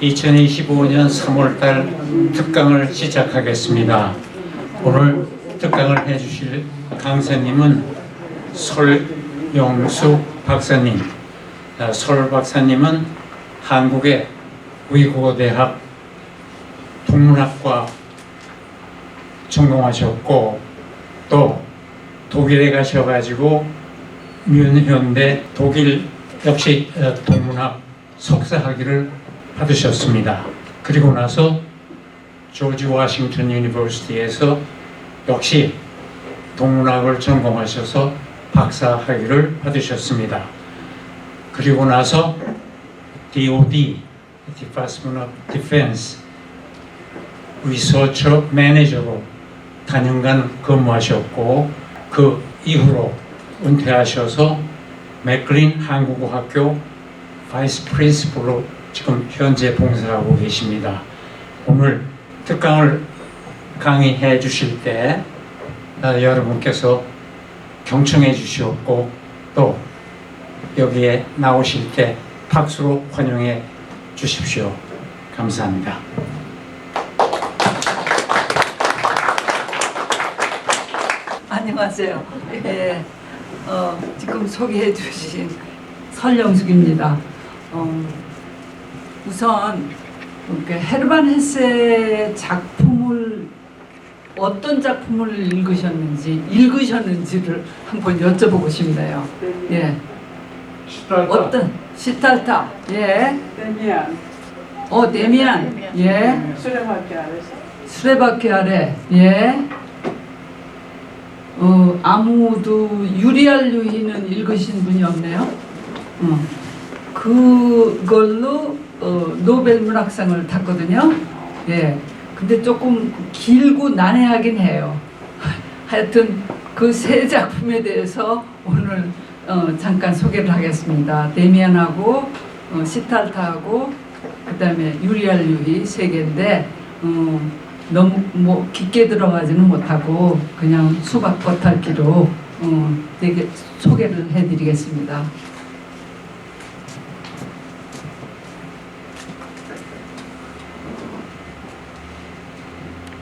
2025년 3월달 특강을 시작하겠습니다. 오늘 특강을 해주실 강사님은 설용숙 박사님. 설 박사님은 한국의 위구어대학 동문학과 전공하셨고 또 독일에 가셔가지고 뮌헨대 독일 역시 동문학 석사학위를 받으셨습니다. 그리고 나서 조지 워싱턴 유니버시티에서 역시 동문학을 전공하셔서 박사학위를 받으셨습니다. 그리고 나서 DoD, Department of Defense 리서처 매니저로 단연간 근무하셨고 그 이후로 은퇴하셔서 맥클린 한국어학교 바이스 프린시플로 지금 현재 봉사하고 계십니다. 오늘 특강을 강의해 주실 때 여러분께서 경청해 주셨고 또 여기에 나오실 때 박수로 환영해 주십시오. 감사합니다. 안녕하세요. 예, 지금 소개해 주신 설영숙입니다. 우선 헤르만 헤세의 작품을 어떤 작품을 읽으셨는지를 한번 여쭤보고 싶네요. 예. 어떤 시탈타. 예. 데미안. 데미안. 예. 수레바퀴 아래서. 수레바퀴 아래. 예. 아무도 유리알 유희는 읽으신 분이 없네요. 그걸로 노벨 문학상을 탔거든요. 예. 근데 조금 길고 난해하긴 해요. 하여튼 그 세 작품에 대해서 오늘 잠깐 소개를 하겠습니다. 데미안하고 시탈타하고 그다음에 유리알 유희 세 개인데 너무 뭐 깊게 들어가지는 못하고 그냥 수박 겉핥기로 되게 소개를 해드리겠습니다.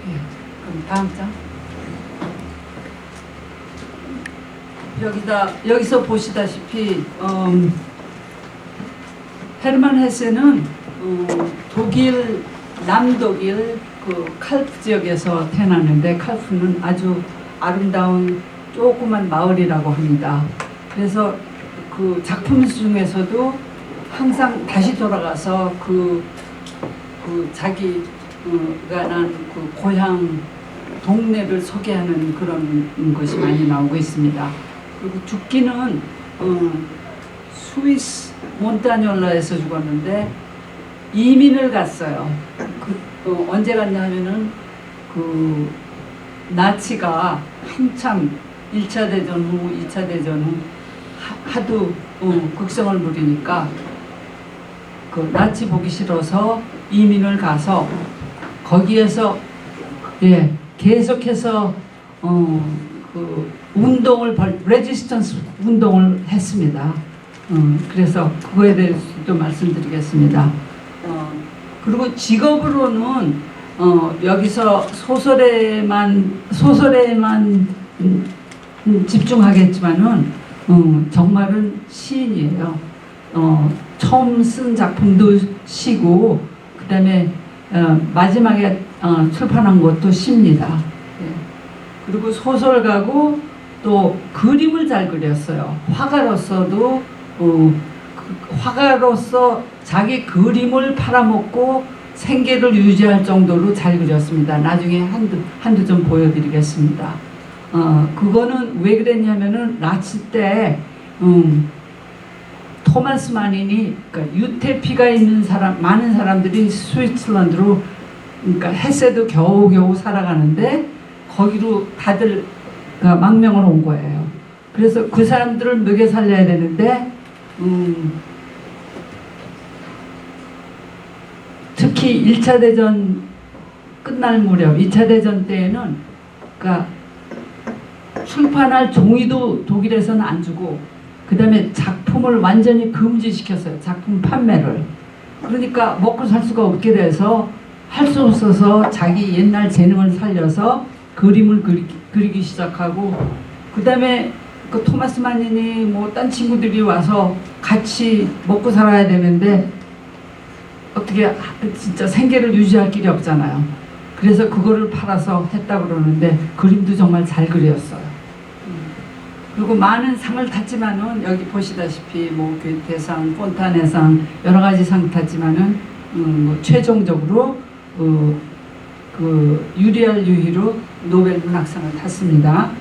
예, 그럼 다음 장. 여기서 보시다시피 헤르만 헤세는 독일 남독일 그 칼프 지역에서 태어났는데 칼프는 아주 아름다운 조그만 마을이라고 합니다. 그래서 그 작품 중에서도 항상 다시 돌아가서 자기가 난 그 고향 동네를 소개하는 그런 것이 많이 나오고 있습니다. 그리고 죽기는 스위스 몬타뇰라에서 죽었는데 이민을 갔어요. 언제 갔냐 하면은 그 나치가 한참 1차 대전 후 2차 대전 후 하도 극성을 부리니까 그 나치 보기 싫어서 이민을 가서 거기에서 예 계속해서 그 운동을 레지스턴스 운동을 했습니다. 그래서 그거에 대해서도 말씀드리겠습니다. 그리고 직업으로는 여기서 소설에만 집중하겠지만은 정말은 시인이에요. 처음 쓴 작품도 시고 그다음에 마지막에 출판한 것도 시입니다. 예. 그리고 소설가고 또 그림을 잘 그렸어요. 화가로서도 화가로서 자기 그림을 팔아먹고 생계를 유지할 정도로 잘 그렸습니다. 나중에 한두 점 보여드리겠습니다. 그거는 왜 그랬냐면은 나치 때 토마스 마닌이 그러니까 유태피가 있는 많은 사람들이 스위스랜드로 그러니까 헤세도 겨우겨우 살아가는데 거기로 다들 망명을 온 거예요. 그래서 그 사람들을 먹여 살려야 되는데 특히 1차 대전 끝날 무렵 2차 대전 때에는 그러니까 출판할 종이도 독일에서는 안 주고 그 다음에 작품을 완전히 금지시켰어요. 작품 판매를. 그러니까 먹고 살 수가 없게 돼서 할 수 없어서 자기 옛날 재능을 살려서 그림을 그리기 시작하고, 그 다음에 그 토마스 만이니 뭐 딴 친구들이 와서 같이 먹고 살아야 되는데 어떻게 진짜 생계를 유지할 길이 없잖아요. 그래서 그거를 팔아서 했다고 그러는데 그림도 정말 잘 그렸어요. 그리고 많은 상을 탔지만은 여기 보시다시피 뭐 괴테상, 폰타네상 여러 가지 상 탔지만은 뭐 최종적으로 그 유리알 유희로 노벨 문학상을 탔습니다.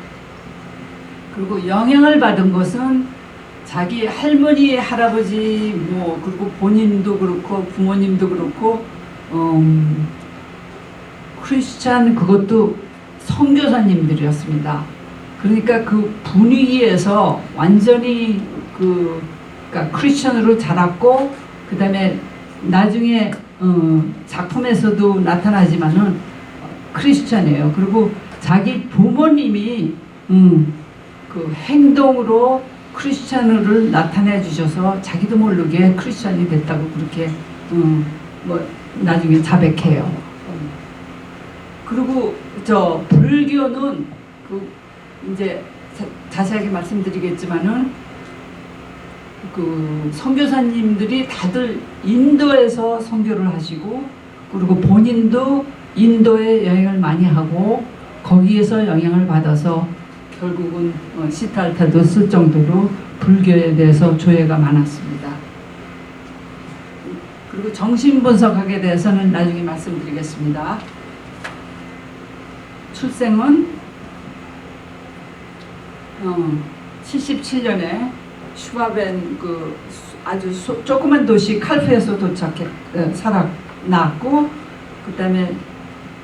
그리고 영향을 받은 것은 자기 할머니, 할아버지 뭐 그리고 본인도 그렇고 부모님도 그렇고 크리스찬 그것도 선교사님들이었습니다. 그러니까 그 분위기에서 완전히 그러니까 크리스천으로 자랐고, 그 다음에 나중에 작품에서도 나타나지만은 크리스천이에요. 그리고 자기 부모님이 그 행동으로 크리스천을 나타내 주셔서 자기도 모르게 크리스천이 됐다고 그렇게 뭐 나중에 자백해요. 그리고 저 불교는 그 이제 자세하게 말씀드리겠지만은 그 선교사님들이 다들 인도에서 선교를 하시고, 그리고 본인도 인도에 여행을 많이 하고 거기에서 영향을 받아서 결국은 시탈타도 쓸 정도로 불교에 대해서 조예가 많았습니다. 그리고 정신분석학에 대해서는 나중에 말씀드리겠습니다. 출생은 77년에 슈바벤 그 아주 조그만 도시 칼프에서 낳았고, 그 다음에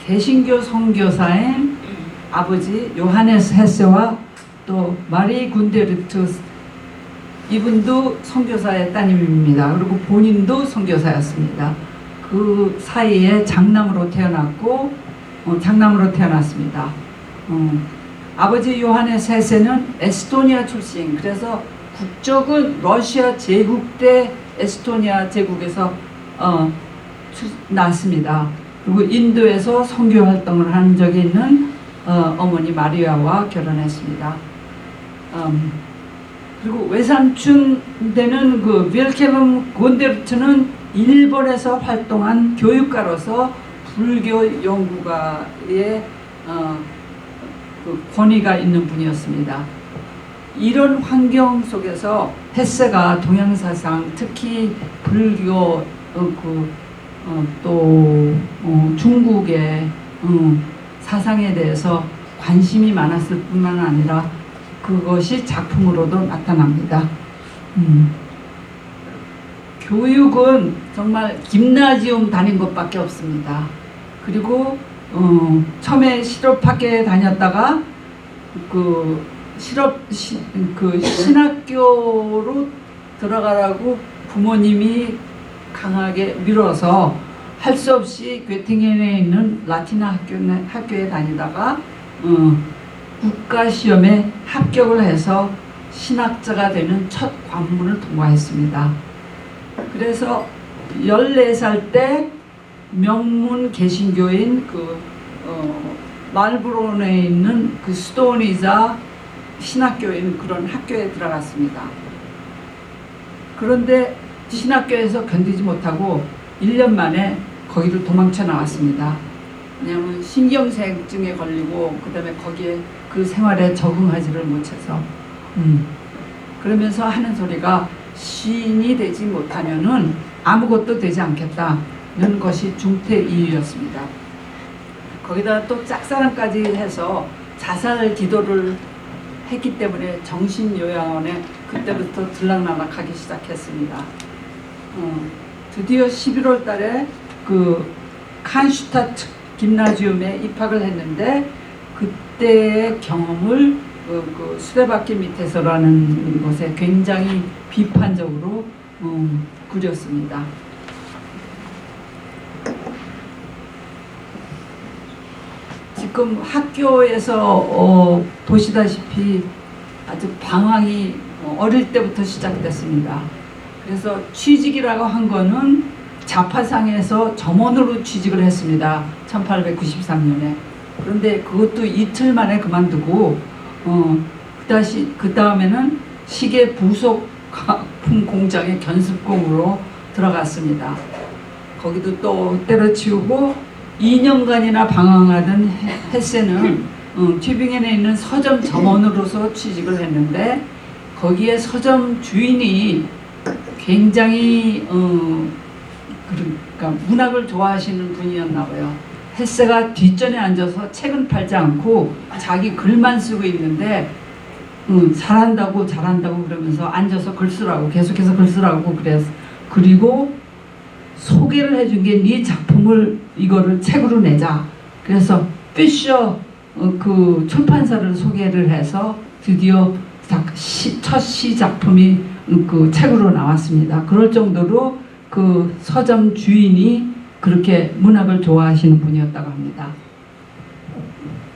개신교 선교사인 아버지 요하네스 헤세와 또 마리 군데르트 이분도 선교사의 따님입니다. 그리고 본인도 선교사였습니다. 그 사이에 장남으로 태어났습니다. 아버지 요하네스 헤세는 에스토니아 출신, 그래서 국적은 러시아 제국 때 에스토니아 제국에서 낳았습니다. 그리고 인도에서 선교 활동을 한 적이 있는 어머니 마리아와 결혼했습니다. 그리고 외삼촌 되는 그 윌켈름 곤데르트는 일본에서 활동한 교육가로서 불교 연구가의 그 권위가 있는 분이었습니다. 이런 환경 속에서 헤세가 동양사상, 특히 불교 또 중국의 사상에 대해서 관심이 많았을 뿐만 아니라 그것이 작품으로도 나타납니다. 교육은 정말 김나지움 다닌 것밖에 없습니다. 그리고 처음에 실업학교에 다녔다가 신학교로 들어가라고 부모님이 강하게 밀어서 할 수 없이 괴팅겐에 있는 라틴어 학교에 다니다가 국가시험에 합격을 해서 신학자가 되는 첫 관문을 통과했습니다. 그래서 14살 때 명문 개신교인 말브론에 있는 그 스톤이자 신학교인 그런 학교에 들어갔습니다. 그런데 신학교에서 견디지 못하고 1년 만에 거기를 도망쳐 나왔습니다. 왜냐하면 신경쇠증에 걸리고 그 다음에 거기에 그 생활에 적응하지를 못해서 그러면서 하는 소리가 시인이 되지 못하면은 아무것도 되지 않겠다는 것이 중퇴 이유였습니다. 거기다 또 짝사랑까지 해서 자살 기도를 했기 때문에 정신요양원에 그때부터 들락날락하기 시작했습니다. 드디어 11월 달에 그 칸슈타트 김나지움에 입학을 했는데 그때의 경험을 그 수레바퀴 밑에서라는 것에 굉장히 비판적으로 그렸습니다. 지금 학교에서 보시다시피 아주 방황이 어릴 때부터 시작됐습니다. 그래서 취직이라고 한 거는 자파상에서 점원으로 취직을 했습니다. 1893년에. 그런데 그것도 이틀 만에 그만두고 그 다음에는 시계 부속품 공장의 견습공으로 들어갔습니다. 거기도 또 때려치우고 2년간이나 방황하던 헤세는 튜빙겐에 있는 서점 점원으로서 취직을 했는데 거기에 서점 주인이 굉장히 그러니까 문학을 좋아하시는 분이었나 봐요. 헤세가 뒷전에 앉아서 책은 팔지 않고 자기 글만 쓰고 있는데 잘한다고 그러면서 앉아서 글 쓰라고 계속해서 글 쓰라고 그래서 그리고 소개를 해준 게 네 작품을 이거를 책으로 내자. 그래서 피셔 그 출판사를 소개를 해서 드디어 첫 시 작품이 그 책으로 나왔습니다. 그럴 정도로 그 서점 주인이 그렇게 문학을 좋아하시는 분이었다고 합니다.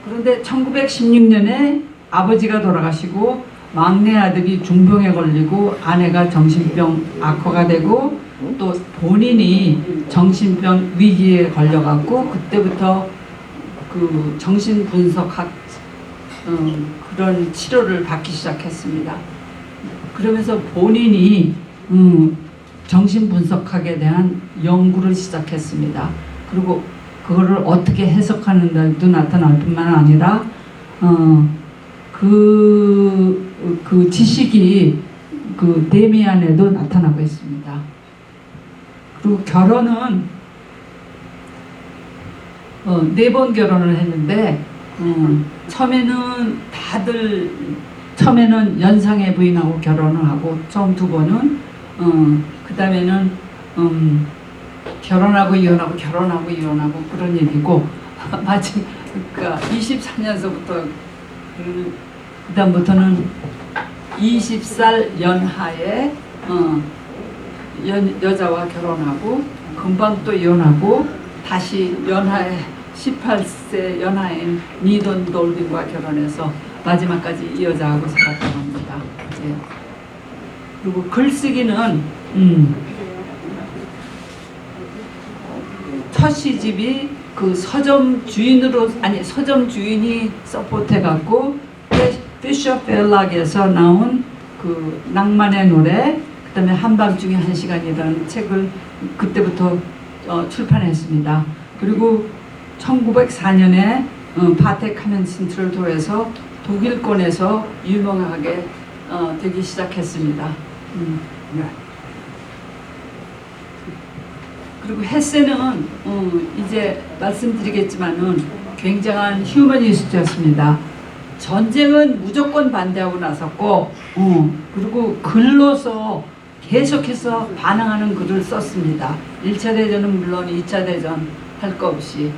그런데 1916년에 아버지가 돌아가시고 막내 아들이 중병에 걸리고 아내가 정신병 악화가 되고 또 본인이 정신병 위기에 걸려갖고 그때부터 그 정신분석학 그런 치료를 받기 시작했습니다. 그러면서 본인이 정신분석학에 대한 연구를 시작했습니다. 그리고 그거를 어떻게 해석하는지도 나타날 뿐만 아니라 그 지식이 그 데미안에도 나타나고 있습니다. 그리고 결혼은 4번 결혼을 했는데 처음에는 연상의 부인하고 결혼을 하고 처음 2번은 그 다음에는 결혼하고 이혼하고 그런 얘기고 마침 그러니까 24년서부터 그 다음부터는 20살 연하에 여자와 결혼하고 금방 또 이혼하고 다시 연하에 18세 연하인 니돈 돌빈과 결혼해서 마지막까지 이 여자하고 살았다고 합니다. 예. 그리고 글쓰기는 첫 시집이 그 서점 주인이 서포트해갖고 피셔 펠락에서 나온 그 낭만의 노래, 그다음에 한밤중에 1시간이라는 책을 그때부터 출판했습니다. 그리고 1904년에 바텍 하멘신트를 통해서 독일권에서 유명하게 되기 시작했습니다. 그리고 헤세는 이제 말씀드리겠지만은 굉장한 휴머니스트였습니다. 전쟁은 무조건 반대하고 나섰고 그리고 글로서 계속해서 반항하는 글을 썼습니다. 1차 대전은 물론 2차 대전 할 거 없이.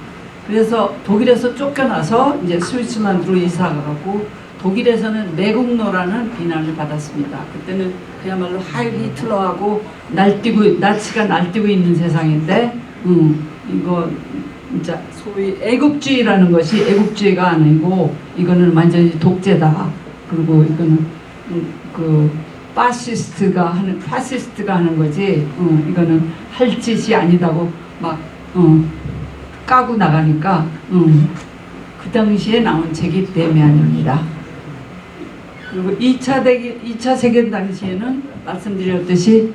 그래서 독일에서 쫓겨나서 이제 스위스란드로 이사가고 독일에서는 매국노라는 비난을 받았습니다. 그때는 그야말로 하일 히틀러하고 나치가 날뛰고 있는 세상인데 이거 진짜 소위 애국주의라는 것이 애국주의가 아니고 이거는 완전히 독재다. 그리고 이거는 그 파시스트가 하는 거지. 이거는 할 짓이 아니다고 막 까고 나가니까 그 당시에 나온 책이 데미안입니다. 그리고 2차 세계대전 당시에는 말씀드렸듯이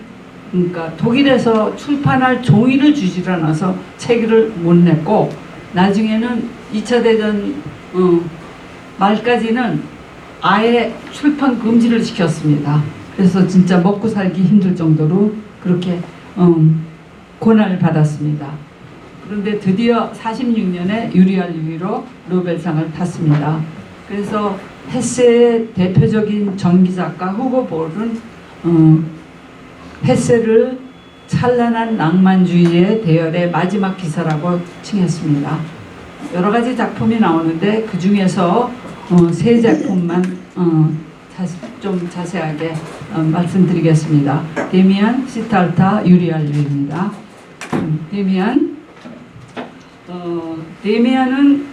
그러니까 독일에서 출판할 종이를 주질 않아서 책을 못 냈고 나중에는 2차 대전 말까지는 아예 출판 금지를 시켰습니다. 그래서 진짜 먹고 살기 힘들 정도로 그렇게 고난을 받았습니다. 그런데 드디어 46년에 유리알리위로 노벨상을 탔습니다. 그래서 헤세의 대표적인 전기작가 후고 볼은 헤세를 찬란한 낭만주의의 대열의 마지막 기사라고 칭했습니다. 여러 가지 작품이 나오는데 그 중에서 세 작품만 좀 자세하게 말씀드리겠습니다. 데미안, 시탈타, 유리알리입니다. 데미안은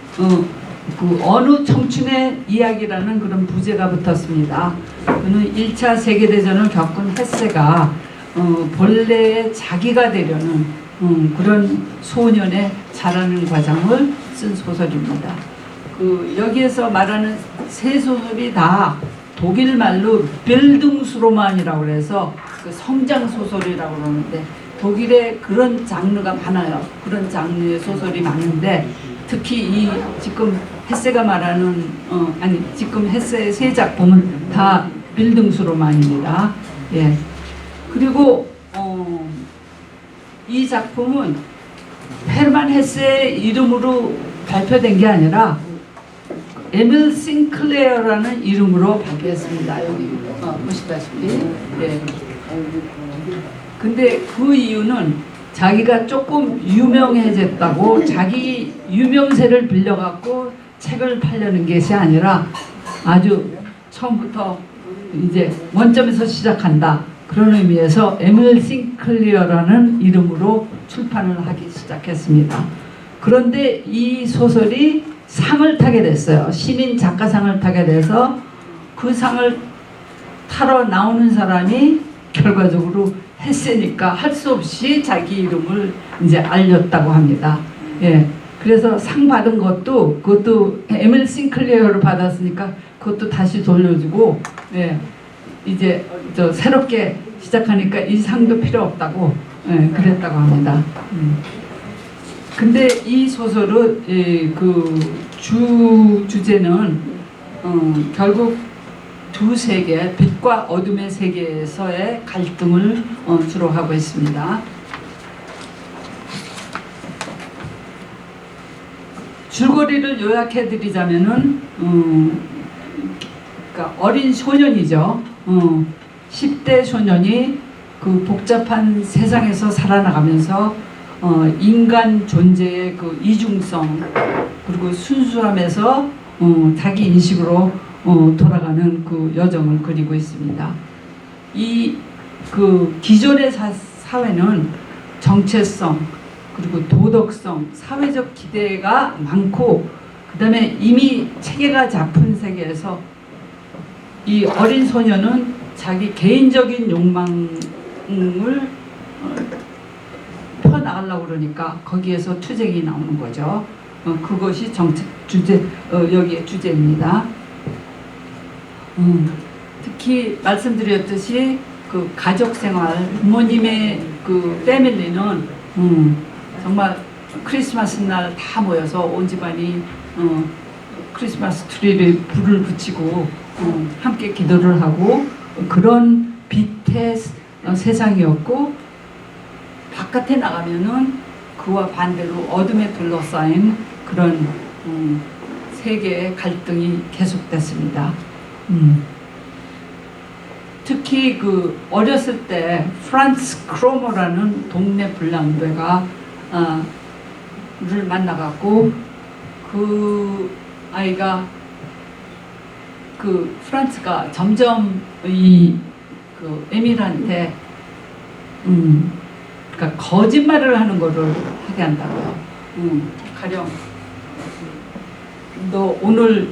그 어느 청춘의 이야기라는 그런 부제가 붙었습니다. 그는 1차 세계대전을 겪은 헤세가 본래의 자기가 되려는 그런 소년의 자라는 과정을 쓴 소설입니다. 여기에서 말하는 세 소설이 다 독일 말로 빌딩스로만이라고 그래서 성장 소설이라고 그러는데 독일에 그런 장르가 많아요. 그런 장르의 소설이 많은데 특히 이 지금 헤세가 말하는 지금 헤세의 세 작품은 다 빌딩스로만입니다. 예. 그리고 이 작품은 헤르만 헤세의 이름으로 발표된 게 아니라 에밀 싱클레어라는 이름으로 발표했습니다. 여기 보시다시피. 예. 근데 그 이유는 자기가 조금 유명해졌다고 자기 유명세를 빌려갖고 책을 팔려는 것이 아니라 아주 처음부터 이제 원점에서 시작한다. 그런 의미에서 에밀 싱클리어라는 이름으로 출판을 하기 시작했습니다. 그런데 이 소설이 상을 타게 됐어요. 신인 작가상을 타게 돼서 그 상을 타러 나오는 사람이 결과적으로 헤세니까 할 수 없이 자기 이름을 이제 알렸다고 합니다. 예. 그래서 상 받은 그것도 에밀 싱클리어를 받았으니까 그것도 다시 돌려주고, 예. 이제 새롭게 시작하니까 이 상도 필요 없다고, 예, 그랬다고 합니다. 근데 이 소설은 주제는 결국 두 세계, 빛과 어둠의 세계에서의 갈등을 주로 하고 있습니다. 줄거리를 요약해드리자면은 그러니까 어린 소년이죠. 10대 소년이 그 복잡한 세상에서 살아나가면서 인간 존재의 그 이중성 그리고 순수함에서 자기 인식으로 돌아가는 그 여정을 그리고 있습니다. 기존의 사회는 정체성 그리고 도덕성, 사회적 기대가 많고 그 다음에 이미 체계가 잡힌 세계에서 이 어린 소년은 자기 개인적인 욕망을 펴나가려고 그러니까 거기에서 투쟁이 나오는 거죠. 그것이 여기의 주제입니다. 특히 말씀드렸듯이 그 가족 생활, 부모님의 그 패밀리는 정말 크리스마스 날 다 모여서 온 집안이 크리스마스 트리를 불을 붙이고 함께 기도를 하고 그런 빛의 세상이었고 바깥에 나가면은 그와 반대로 어둠에 둘러싸인 그런 세계의 갈등이 계속됐습니다. 특히 그 어렸을 때 프란츠 크로머라는 동네 불량배가 를 만나갖고 그 아이가 그 프란츠가 점점 그 에밀한테 그러니까 거짓말을 하는 거를 하게 한다고요. 가령 너 오늘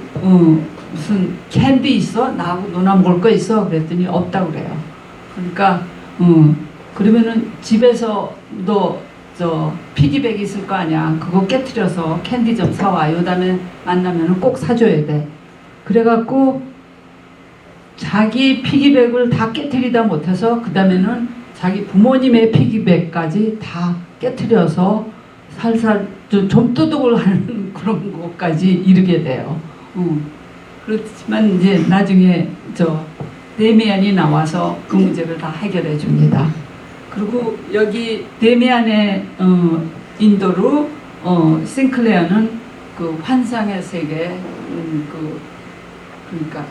무슨 캔디 있어? 나하고 누나 먹을 거 있어? 그랬더니 없다고 그래요. 그러니까 그러면은 집에서 너 피기백 있을 거 아니야. 그거 깨트려서 캔디 좀 사와. 요 다음에 만나면은 꼭 사줘야 돼. 그래갖고 자기 피기백을 다 깨트리다 못해서 그 다음에는 자기 부모님의 피기백까지 다 깨트려서 살살 좀도둑을 하는 그런 것까지 이르게 돼요. 그렇지만 이제 나중에 데미안이 나와서 그 문제를 다 해결해 줍니다. 그리고 여기 데미안의 인도로 싱클레어는 그 환상의 세계, 그러니까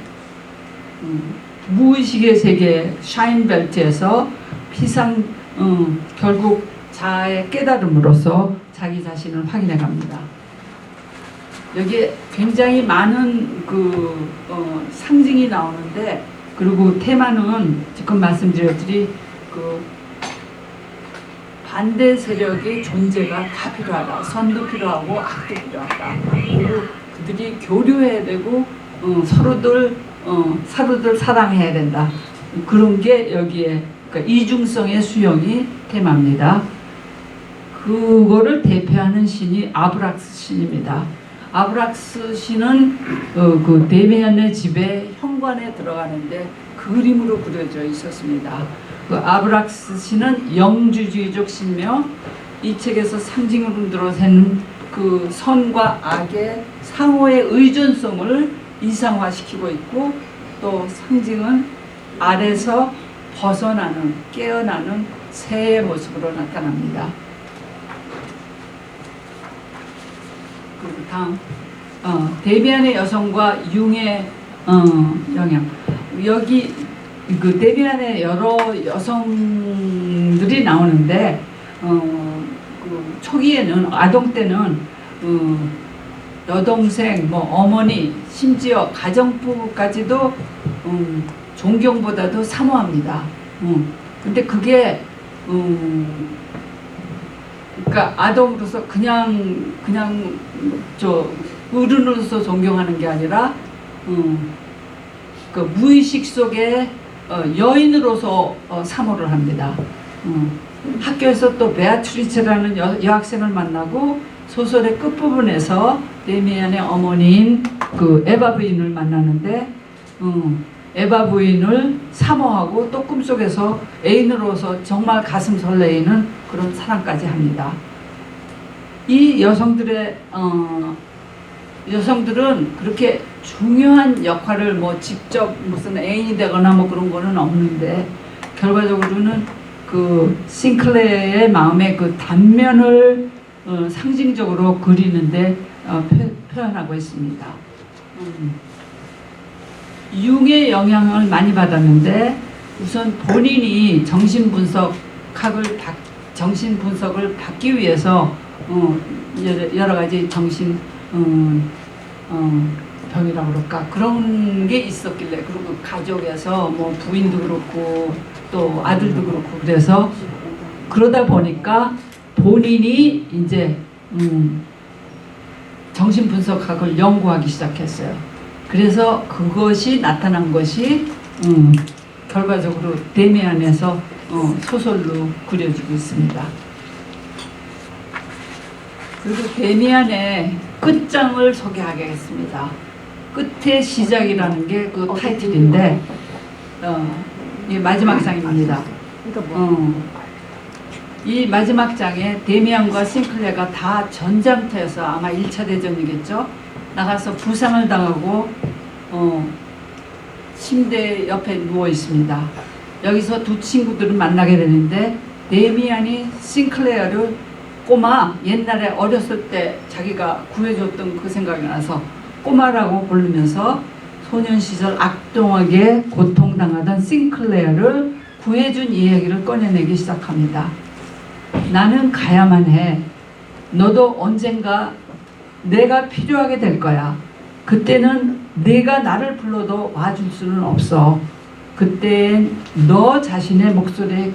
무의식의 세계 샤인벨트에서 결국 자아의 깨달음으로써 자기 자신을 확인해 갑니다. 여기에 굉장히 많은 상징이 나오는데 그리고 테마는 지금 말씀드렸듯이 반대 세력의 존재가 다 필요하다. 선도 필요하고 악도 필요하다. 그리고 그들이 교류해야 되고 서로들 사랑해야 된다. 그런 게 여기에 그러니까 이중성의 수용이 테마입니다. 그거를 대표하는 신이 아브락스 신입니다. 아브락스 신은 그 데미안의 집에 현관에 들어가는데 그림으로 그려져 있었습니다. 그 아브락스 신은 영주주의적 신며 이 책에서 상징으로 들어서는 그 선과 악의 상호의 의존성을 이상화시키고 있고, 또 상징은 알에서 벗어나는, 깨어나는 새의 모습으로 나타납니다. 그리고 다음 데미안의 여성과 융의 영향. 여기 그 데미안의 여러 여성들이 나오는데 그 초기에는 아동 때는 여동생, 뭐 어머니, 심지어 가정부까지도 존경보다도 사모합니다. 근데 그게 그러니까 아동으로서 그냥 저 어른으로서 존경하는 게 아니라 그 무의식 속에 여인으로서 사모를 합니다. 학교에서 또 베아트리체라는 여학생을 만나고 소설의 끝부분에서 데미안의 어머니인 그 에바 부인을 만나는데 에바 부인을 사모하고 또 꿈속에서 애인으로서 정말 가슴 설레이는 그런 사랑까지 합니다. 이 여성들은 그렇게 중요한 역할을 뭐 직접 무슨 애인이 되거나 뭐 그런 거는 없는데, 결과적으로는 그 싱클레어의 마음의 그 단면을 상징적으로 그리는데 표현하고 있습니다. 융의 영향을 많이 받았는데, 우선 본인이 정신분석을 받기 위해서 여러 가지 정신 병이라고 그럴까, 그런 게 있었길래, 그리고 가족에서 뭐 부인도 그렇고 또 아들도 그렇고, 그래서 그러다 보니까 본인이 이제 정신분석학을 연구하기 시작했어요. 그래서 그것이 나타난 것이 결과적으로 데미안에서 소설로 그려지고 있습니다. 그리고 데미안의 끝장을 소개하겠습니다. 끝의 시작이라는 게 그 타이틀인데, 이 마지막 장입니다. 이 마지막 장에 데미안과 싱클레어가 다 전장터에서, 아마 1차 대전이겠죠, 나가서 부상을 당하고 침대 옆에 누워 있습니다. 여기서 두 친구들을 만나게 되는데, 데미안이 싱클레어를 꼬마, 옛날에 어렸을 때 자기가 구해줬던 그 생각이 나서 꼬마라고 부르면서 소년 시절 악동하게 고통당하던 싱클레어를 구해준 이야기를 꺼내내기 시작합니다. 나는 가야만 해. 너도 언젠가 내가 필요하게 될 거야. 그때는 내가 나를 불러도 와줄 수는 없어. 그땐 너 자신의 목소리에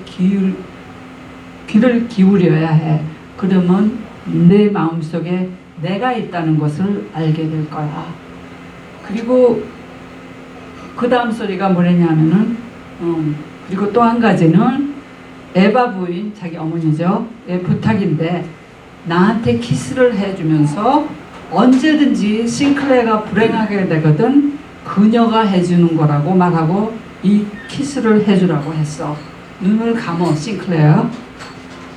귀를 기울여야 해. 그러면 내 마음속에 내가 있다는 것을 알게 될 거야. 그리고 그 다음 소리가 뭐냐면은 그리고 또 한 가지는 에바 부인, 자기 어머니죠, 의 부탁인데, 나한테 키스를 해주면서 언제든지 싱클레어가 불행하게 되거든 그녀가 해주는 거라고 말하고 이 키스를 해주라고 했어. 눈을 감어 싱클레어.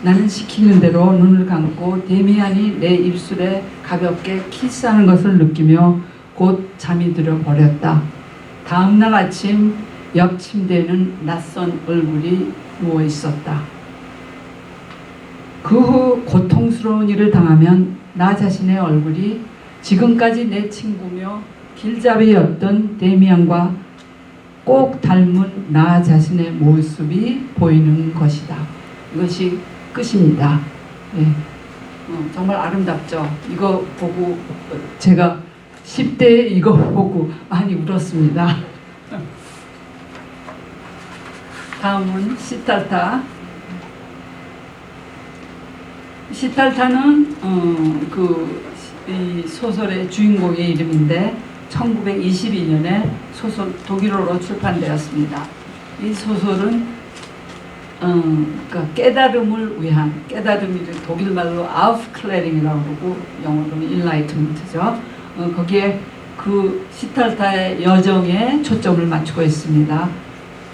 나는 시키는 대로 눈을 감고 데미안이 내 입술에 가볍게 키스하는 것을 느끼며 곧 잠이 들어 버렸다. 다음날 아침 옆 침대에는 낯선 얼굴이 누워 있었다. 그 후 고통스러운 일을 당하면 나 자신의 얼굴이 지금까지 내 친구며 길잡이였던 데미안과 꼭 닮은 나 자신의 모습이 보이는 것이다. 이것이 끝입니다. 예. 정말 아름답죠. 이거 보고 제가 10대에 이거 보고 많이 울었습니다. 다음은 시탈타. 시탈타는 이 소설의 주인공의 이름인데 1922년에 소설 독일어로 출판되었습니다. 이 소설은 그러니까 깨달음을 위한 깨달음이 독일 말로 Aufklärung이라고 그러고 영어로는 Enlightenment죠. 거기에 그 시탈타의 여정에 초점을 맞추고 있습니다.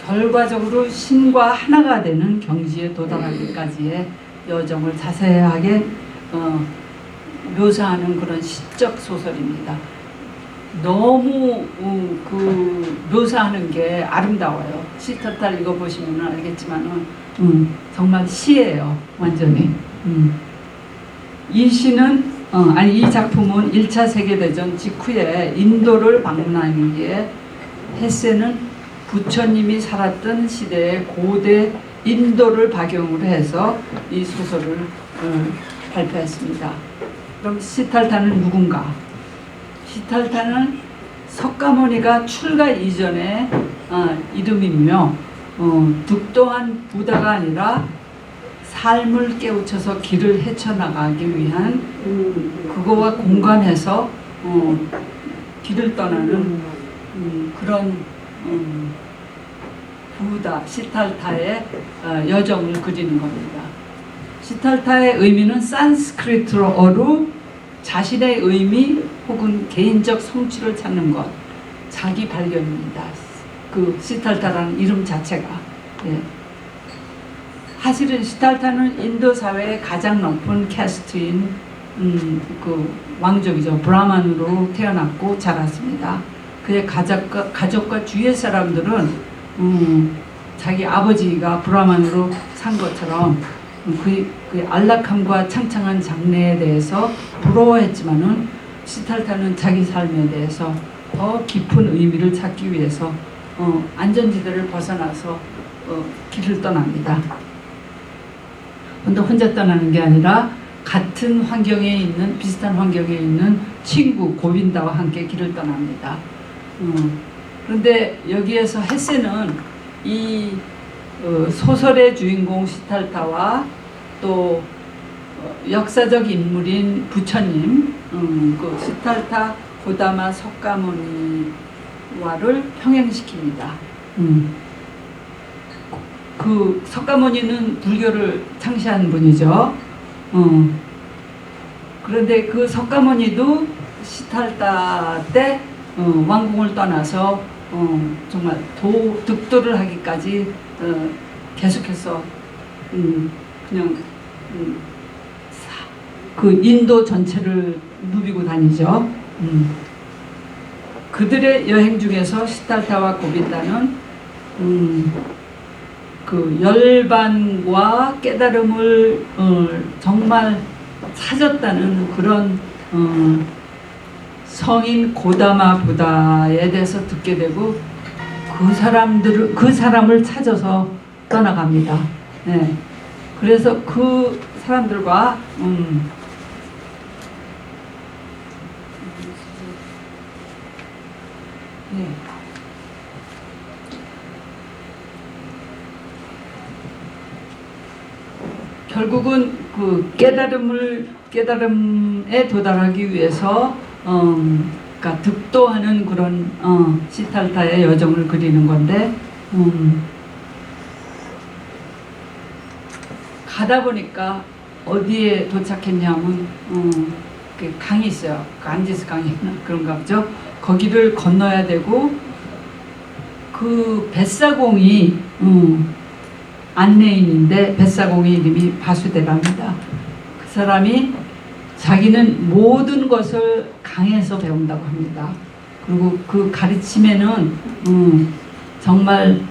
결과적으로 신과 하나가 되는 경지에 도달하기까지의 여정을 자세하게 묘사하는 그런 시적 소설입니다. 너무 그 묘사하는 게 아름다워요. 시타타를 읽어보시면 알겠지만은 정말 시예요, 완전히. 이 시는 이 작품은 1차 세계대전 직후에 인도를 방문하기에 헤세는 부처님이 살았던 시대의 고대 인도를 박용을 해서 이 소설을 발표했습니다. 그럼 시탈타는 누군가? 시탈타는 석가모니가 출가 이전의 이름이며 득도한 부다가 아니라 삶을 깨우쳐서 길을 헤쳐나가기 위한 그거와 공감해서 길을 떠나는 그런 부다 시탈타의 여정을 그리는 겁니다. 시탈타의 의미는 산스크리트어로 자신의 의미 혹은 개인적 성취를 찾는 것, 자기 발견입니다. 그 시탈타라는 이름 자체가. 예. 사실은 시탈타는 인도 사회의 가장 높은 캐스트인 그 왕족이죠. 브라만으로 태어났고 자랐습니다. 그의 가족과 주위의 사람들은 자기 아버지가 브라만으로 산 것처럼 그 안락함과 창창한 장래에 대해서 부러워했지만은 시탈타는 자기 삶에 대해서 더 깊은 의미를 찾기 위해서 안전지대를 벗어나서 길을 떠납니다. 근데 혼자 떠나는 게 아니라 같은 환경에 있는 비슷한 환경에 있는 친구 고빈다와 함께 길을 떠납니다. 그런데 여기에서 헤세는 이 소설의 주인공 시탈타와 또 역사적 인물인 부처님, 그 시탈타 고다마 석가모니와를 평행시킵니다. 그 석가모니는 불교를 창시한 분이죠. 그런데 그 석가모니도 시탈타 때 왕궁을 떠나서 정말 득도를 하기까지 계속해서 그냥 그 인도 전체를 누비고 다니죠. 그들의 여행 중에서 시탈타와 고빈다는 그 열반과 깨달음을 정말 찾았다는 그런 성인 고다마 부다에 대해서 듣게 되고 그 사람을 찾아서 떠나갑니다. 네. 그래서 그 사람들과 네. 결국은 그 깨달음에 도달하기 위해서 그러니까 득도하는 그런 시탈타의 여정을 그리는 건데 가다 보니까 어디에 도착했냐면 그 강이 있어요. 간지스 강이 그런가 보죠. 거기를 건너야 되고 그 뱃사공이 안내인인데 뱃사공의 이름이 바수대라입니다. 그 사람이 자기는 모든 것을 강에서 배운다고 합니다. 그리고 그 가르침에는 정말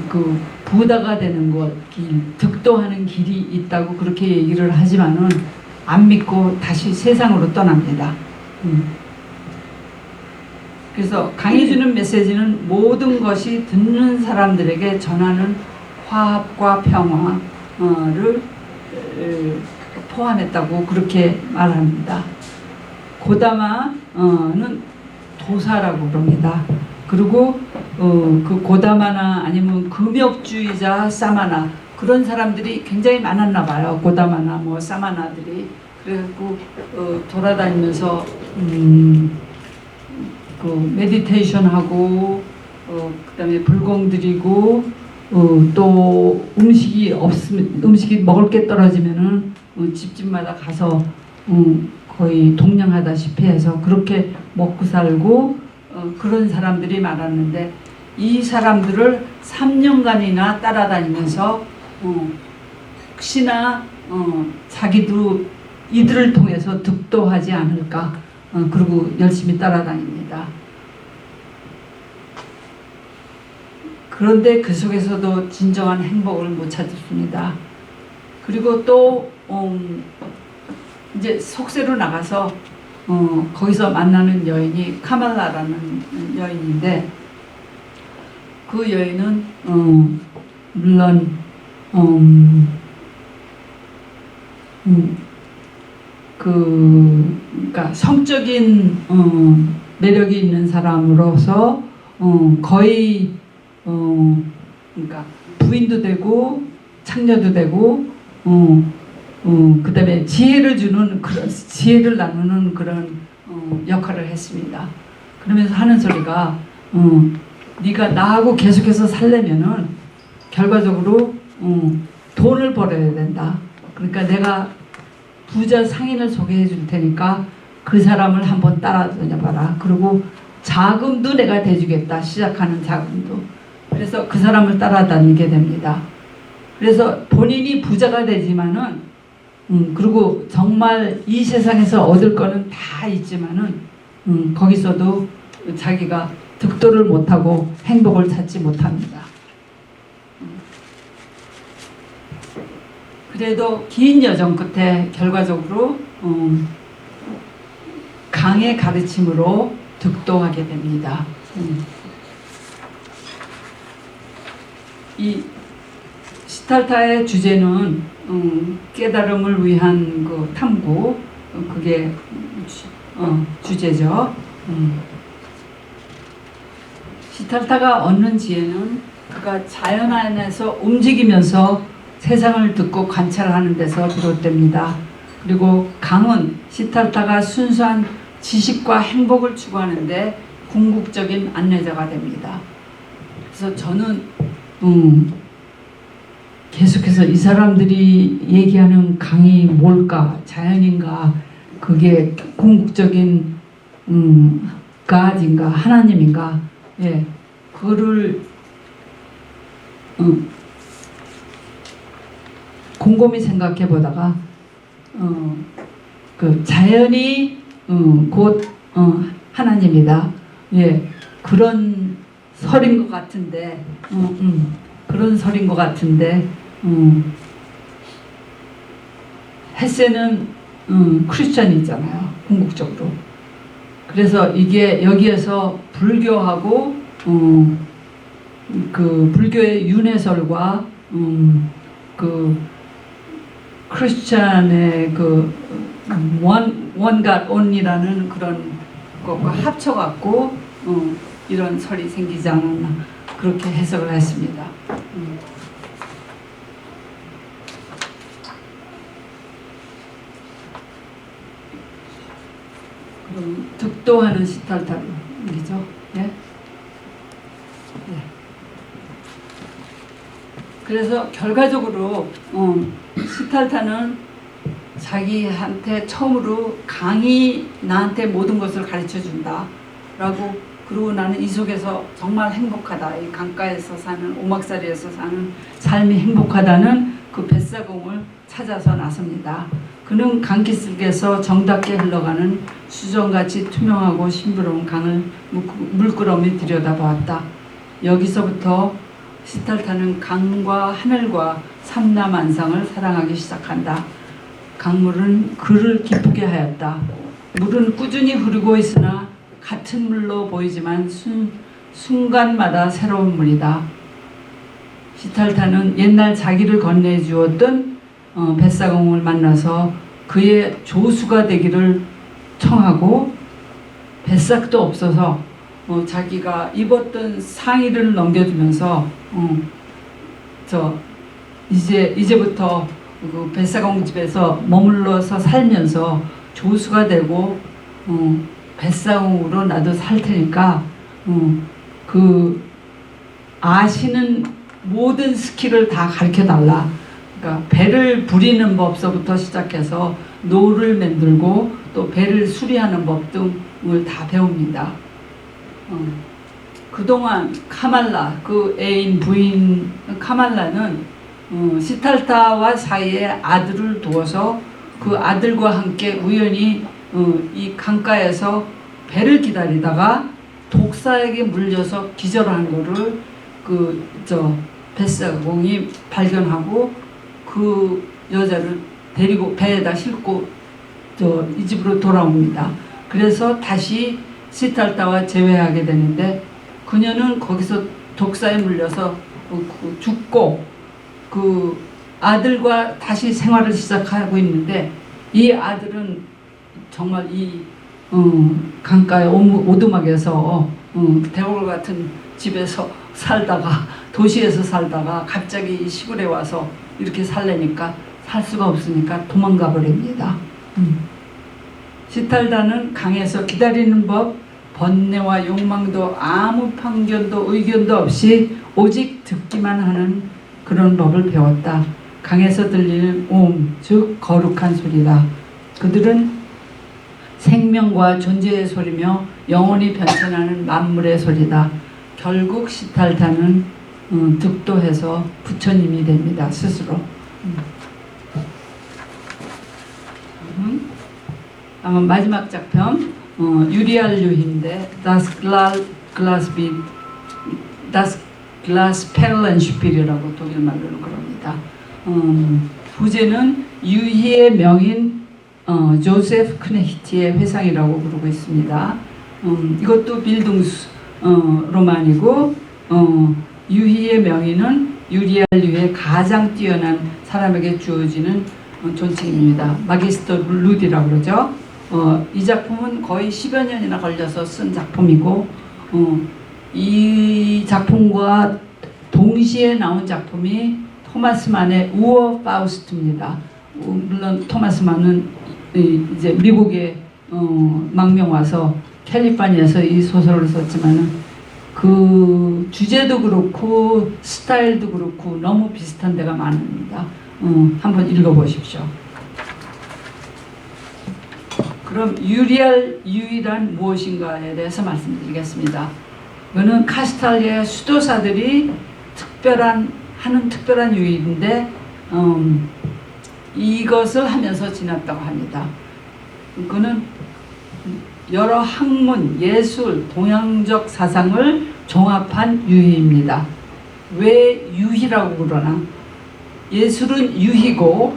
그 부다가 되는 것, 득도하는 길이 있다고 그렇게 얘기를 하지만은 안 믿고 다시 세상으로 떠납니다. 그래서 강이 주는 메시지는 모든 것이 듣는 사람들에게 전하는 화합과 평화를 포함했다고 그렇게 말합니다. 고다마는 도사라고 그럽니다. 그리고 그 고다마나 아니면 금욕주의자 사마나 그런 사람들이 굉장히 많았나 봐요. 고다마나 뭐 사마나들이. 그래갖고 돌아다니면서 그 메디테이션 하고 그다음에 불공 드리고 또 음식이 없으면 음식이 먹을 게 떨어지면은 집집마다 가서 거의 동냥하다시피 해서 그렇게 먹고 살고 그런 사람들이 많았는데 이 사람들을 3년간이나 따라다니면서 혹시나 자기도 이들을 통해서 득도하지 않을까 그리고 열심히 따라다닙니다. 그런데 그 속에서도 진정한 행복을 못 찾습니다. 그리고 또 이제 속세로 나가서 거기서 만나는 여인이 카말라라는 여인인데 그 여인은 물론 그러니까 성적인 매력이 있는 사람으로서 거의 그러니까 부인도 되고 창녀도 되고 그다음에 지혜를 주는 그런 지혜를 나누는 그런 역할을 했습니다. 그러면서 하는 소리가 네가 나하고 계속해서 살려면은 결과적으로 돈을 벌어야 된다. 그러니까 내가 부자 상인을 소개해 줄 테니까 그 사람을 한번 따라다녀봐라. 그리고 자금도 내가 대주겠다. 시작하는 자금도. 그래서 그 사람을 따라다니게 됩니다. 그래서 본인이 부자가 되지만은 그리고 정말 이 세상에서 얻을 거는 다 있지만은 거기서도 자기가 득도를 못하고 행복을 찾지 못합니다. 그래도 긴 여정 끝에 결과적으로 강의 가르침으로 득도하게 됩니다. 이 시탈타의 주제는 깨달음을 위한 그 탐구 그게 주제죠. 시탈타가 얻는 지혜는 그가 자연 안에서 움직이면서 세상을 듣고 관찰하는 데서 비롯됩니다. 그리고 강은 시탈타가 순수한 지식과 행복을 추구하는데 궁극적인 안내자가 됩니다. 그래서 저는 계속해서 이 사람들이 얘기하는 강이 뭘까? 자연인가? 그게 궁극적인 가인가? 하나님인가? 예, 그거를 곰곰이 생각해 보다가 그 자연이 곧 하나님이다. 예, 그런 설인 것 같은데, 그런 설인 것 같은데, 헤세는 크리스천이잖아요, 궁극적으로. 그래서 이게 여기에서 불교하고 그 불교의 윤회설과 그 크리스천의 그 원갓 온이라는 그런 것과 합쳐갖고 이런 설이 생기지 않았나 그렇게 해석을 했습니다. 그럼 득도하는 시탈타르이죠. 예? 예. 그래서 결과적으로 시탈타는 자기한테 처음으로 강이 나한테 모든 것을 가르쳐 준다 라고, 그리고 나는 이 속에서 정말 행복하다, 이 강가에서 사는 오막살이에서 사는 삶이 행복하다는 그 뱃사공을 찾아서 나섭니다. 그는 강기슭에서 정답게 흘러가는 수정같이 투명하고 싱그러운 강을 물끄러미 들여다보았다. 여기서부터 시탈타는 강과 하늘과 삼라만상을 사랑하기 시작한다. 강물은 그를 기쁘게 하였다. 물은 꾸준히 흐르고 있으나 같은 물로 보이지만 순간마다 새로운 물이다. 시탈타는 옛날 자기를 건네주었던 뱃사공을 만나서 그의 조수가 되기를 청하고, 뱃삭도 없어서 자기가 입었던 상의를 넘겨주면서 이제부터 그 뱃사공 집에서 머물러서 살면서 조수가 되고 뱃사공으로 나도 살 테니까 그 아시는 모든 스킬을 다 가르쳐 달라. 그러니까 배를 부리는 법서부터 시작해서 노를 만들고 또 배를 수리하는 법 등을 다 배웁니다. 그동안 카말라, 그 애인 부인 카말라는 시탈타와 사이에 아들을 두어서 그 아들과 함께 우연히 이 강가에서 배를 기다리다가 독사에게 물려서 기절한 거를 뱃사공이 발견하고 그 여자를 데리고 배에다 싣고 이 집으로 돌아옵니다. 그래서 다시 시탈타와 재회하게 되는데 그녀는 거기서 독사에 물려서 죽고 그 아들과 다시 생활을 시작하고 있는데 이 아들은 정말 이 강가의 오두막에서 대궐 같은 집에서 살다가 도시에서 살다가 갑자기 시골에 와서 이렇게 살려니까 살 수가 없으니까 도망가 버립니다. 시탈다는 강에서 기다리는 법, 번뇌와 욕망도 아무 편견도 의견도 없이 오직 듣기만 하는 그런 법을 배웠다. 강에서 들리는 즉 거룩한 소리다. 그들은 생명과 존재의 소리며 영원히 변천하는 만물의 소리다. 결국 시탈다는 득도해서 부처님이 됩니다. 스스로. 마지막 작품 유리알 유희인데 Das Glas Perlenspiel이라고 독일말로는 그럽니다. 부제는 유희의 명인 조세프 크네히트의 회상이라고 부르고 있습니다. 이것도 빌둥스 로만이고 유희의 명인은 유리알 유희의 가장 뛰어난 사람에게 주어지는 존칭입니다. 마기스터 루디라고 그러죠. 이 작품은 거의 10여 년이나 걸려서 쓴 작품이고 이 작품과 동시에 나온 작품이 토마스 만의 우어 파우스트입니다. 물론 토마스 만은 이제 미국에 망명 와서 캘리포니아에서 이 소설을 썼지만은 그 주제도 그렇고 스타일도 그렇고 너무 비슷한 데가 많습니다. 한번 읽어보십시오. 그럼 유리란 무엇인가에 대해서 말씀드리겠습니다. 이거는 카스탈리아의 수도사들이 하는 특별한 유희인데 이것을 하면서 지났다고 합니다. 그거는 여러 학문, 예술, 동양적 사상을 종합한 유희입니다. 왜 유희라고 그러나? 예술은 유희고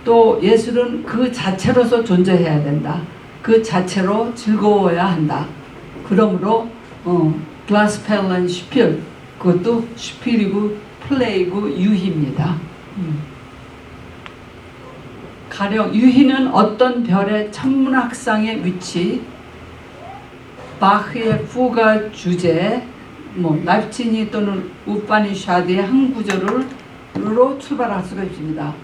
또 예술은 그 자체로서 존재해야 된다. 그 자체로 즐거워야 한다. 그러므로 글라스 펠렌 슈필, 그것도 슈필이고 플레이고 유희입니다. 가령 유희는 어떤 별의 천문학상의 위치, 바흐의 푸가 주제, 라이프치니 또는 우파니샤드의 한 구절로 출발할 수가 있습니다.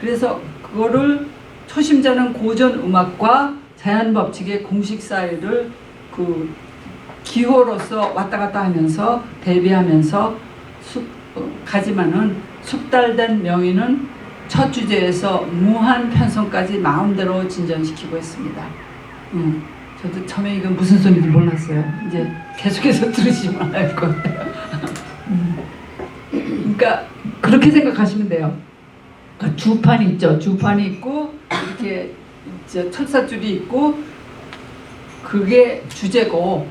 그래서 그거를 초심자는 고전 음악과 자연 법칙의 공식 사이를 그 기호로서 왔다 갔다 하면서 대비하면서 가지만은 숙달된 명의는 첫 주제에서 무한 편성까지 마음대로 진전시키고 있습니다. 저도 처음에 이건 무슨 소리인지 몰랐어요. 이제 계속해서 들으시면 알 거예요. 그러니까 그렇게 생각하시면 돼요. 주판이 있죠. 주판이 있고 이렇게 철사줄이 있고 그게 주제고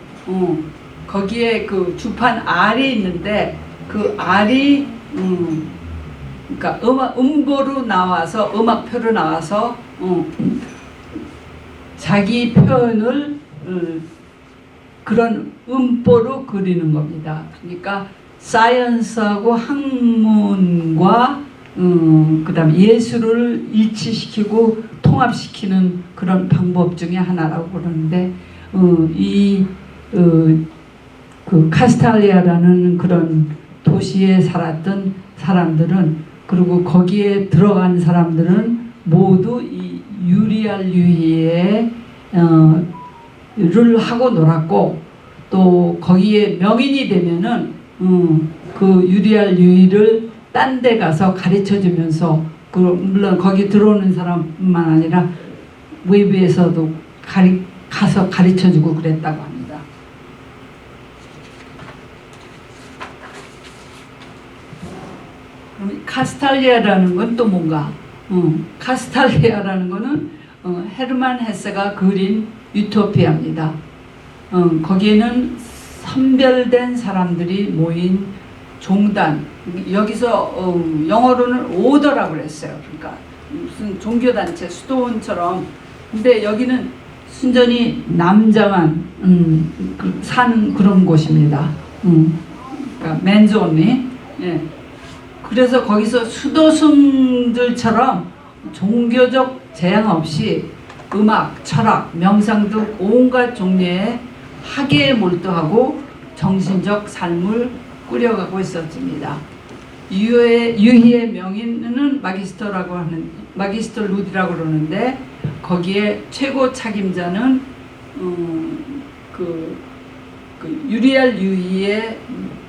거기에 그 주판 알이 있는데 그 알이 그러니까 음보로 나와서 음악표로 나와서 자기 표현을 그런 음보로 그리는 겁니다. 그러니까 사이언스하고 학문과 그다음 예술을 일치시키고 통합시키는 그런 방법 중에 하나라고 그러는데 그 카스탈리아라는 그런 도시에 살았던 사람들은 그리고 거기에 들어간 사람들은 모두 이 유리알 유희의 를 하고 놀았고 또 거기에 명인이 되면은 그 유리알 유이를 딴 데 가서 가르쳐 주면서 물론 거기 들어오는 사람뿐만 아니라 외부에서도 가서 가르쳐 주고 그랬다고 합니다. 그럼 카스탈리아라는 건 또 뭔가? 카스탈리아라는 거는 헤르만 헤세가 그린 유토피아입니다. 거기에는 선별된 사람들이 모인 종단, 여기서 영어로는 오더라고 그랬어요. 그러니까 무슨 종교단체, 수도원처럼. 근데 여기는 순전히 남자만 사는 그런 곳입니다. 그러니까 맨즈 온리. 예. 그래서 거기서 수도승들처럼 종교적 제한 없이 음악, 철학, 명상 등 온갖 종류의 학예에 몰두하고 정신적 삶을 꾸려가고 있었습니다. 유희의 명인은 마기스터 루디라고 그러는데 거기에 최고 책임자는 그 유리알 유희의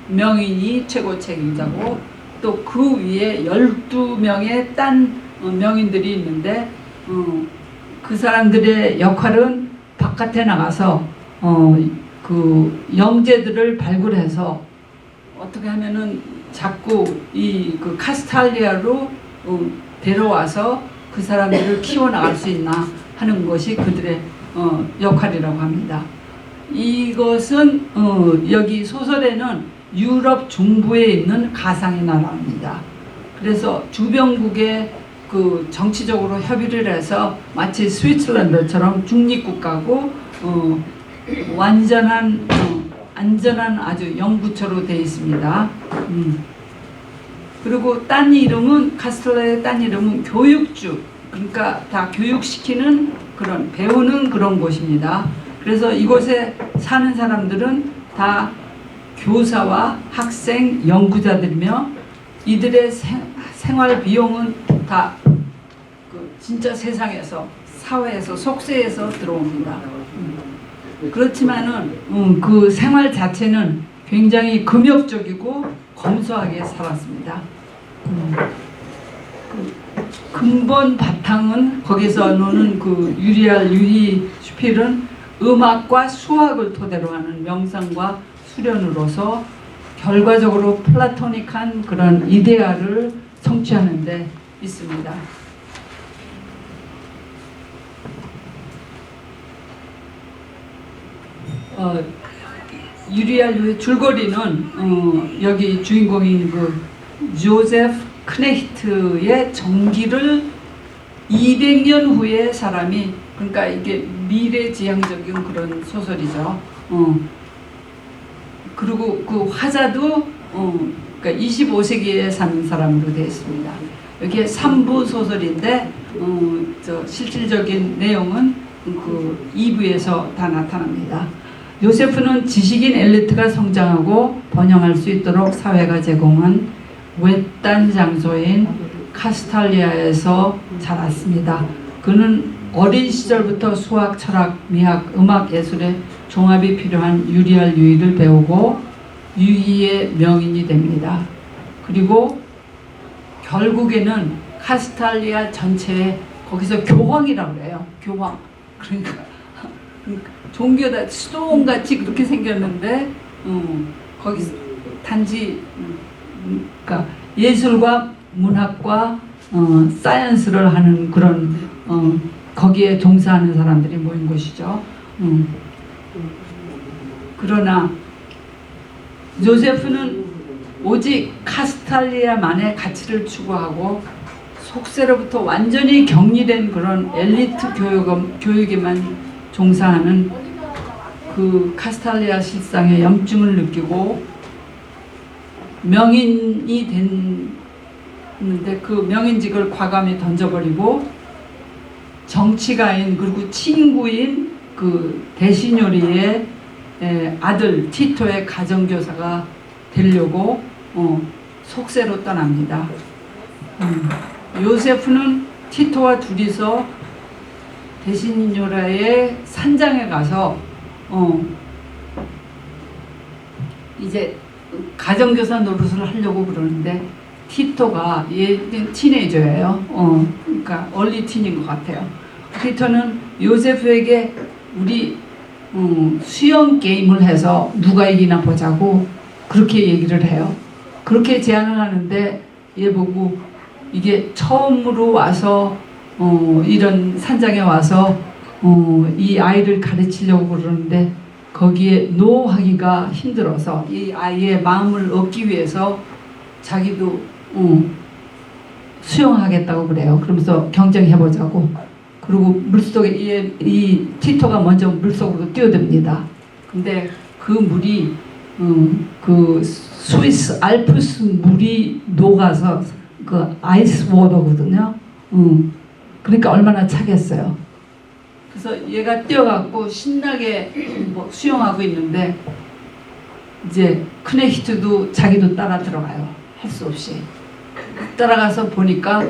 명인이 최고 책임자고 또 그 위에 12명의 딴 명인들이 있는데 그 사람들의 역할은 바깥에 나가서 그 영재들을 발굴해서 어떻게 하면은 자꾸 그 카스탈리아로 데려와서 그 사람들을 키워나갈 수 있나 하는 것이 그들의 역할이라고 합니다. 이것은 여기 소설에는 유럽 중부에 있는 가상의 나라입니다. 그래서 주변국에 그 정치적으로 협의를 해서 마치 스위스랜드처럼 중립국가고 완전한 안전한 아주 영구처로 되어 있습니다. 그리고 딴 이름은 카스텔라의 딴 이름은 교육주, 그러니까 다 교육시키는 그런 배우는 그런 곳입니다. 그래서 이곳에 사는 사람들은 다 교사와 학생, 연구자들이며 이들의 생활 비용은 다 그 진짜 세상에서 사회에서 속세에서 들어옵니다. 그렇지만은 그 생활 자체는 굉장히 금욕적이고 검소하게 살았습니다. 그 근본 바탕은 거기서 노는 그 유리알 유희 슈필은 음악과 수학을 토대로 하는 명상과 수련으로서 결과적으로 플라토닉한 그런 이데아를 성취하는 데 있습니다. 유리알 유의 줄거리는 여기 주인공인 그 조제프 크네히트의 전기를 200년 후에 사람이, 그러니까 이게 미래지향적인 그런 소설이죠. 그리고 그 화자도 그러니까 25세기에 사는 사람으로 되어 있습니다. 여기에 3부 소설인데 실질적인 내용은 그 2부에서 다 나타납니다. 요세프는 지식인 엘리트가 성장하고 번영할 수 있도록 사회가 제공한 외딴 장소인 카스탈리아에서 자랐습니다. 그는 어린 시절부터 수학, 철학, 미학, 음악, 예술의 종합이 필요한 유리알 유희를 배우고 유희의 명인이 됩니다. 그리고 결국에는 카스탈리아 전체에 거기서 교황이라고 그래요. 교황. 그러니까 종교다 수도원같이 그렇게 생겼는데 거기 단지 그러니까 예술과 문학과 사이언스를 하는 그런 거기에 종사하는 사람들이 모인 곳이죠. 그러나 요세프는 오직 카스탈리아만의 가치를 추구하고 속세로부터 완전히 격리된 그런 엘리트 교육에만 종사하는 그 카스탈리아 실상의 염증을 느끼고 명인이 됐는데 그 명인직을 과감히 던져버리고 정치가인 그리고 친구인 그 대시뇨리의 아들 티토의 가정교사가 되려고 속세로 떠납니다. 요세프는 티토와 둘이서 대시뇨라의 산장에 가서 이제 가정교사 노릇을 하려고 그러는데 티토가 얘는 티네이저예요. 그러니까 얼리 틴인 것 같아요. 티토는 요세프에게 우리 수영 게임을 해서 누가 이기나 보자고 그렇게 얘기를 해요. 그렇게 제안을 하는데 얘 보고 이게 처음으로 와서 이런 산장에 와서 이 아이를 가르치려고 그러는데 거기에 노 하기가 힘들어서 이 아이의 마음을 얻기 위해서 자기도 수영하겠다고 그래요. 그러면서 경쟁해보자고. 그리고 물속에 이 티토가 먼저 물속으로 뛰어듭니다. 근데 그 물이 그 스위스 알프스 물이 녹아서 그 아이스 워터거든요. 그러니까 얼마나 차겠어요. 그래서 얘가 뛰어갖고 신나게 뭐 수영하고 있는데 이제 크네히트도 자기도 따라 들어가요. 할 수 없이 따라가서 보니까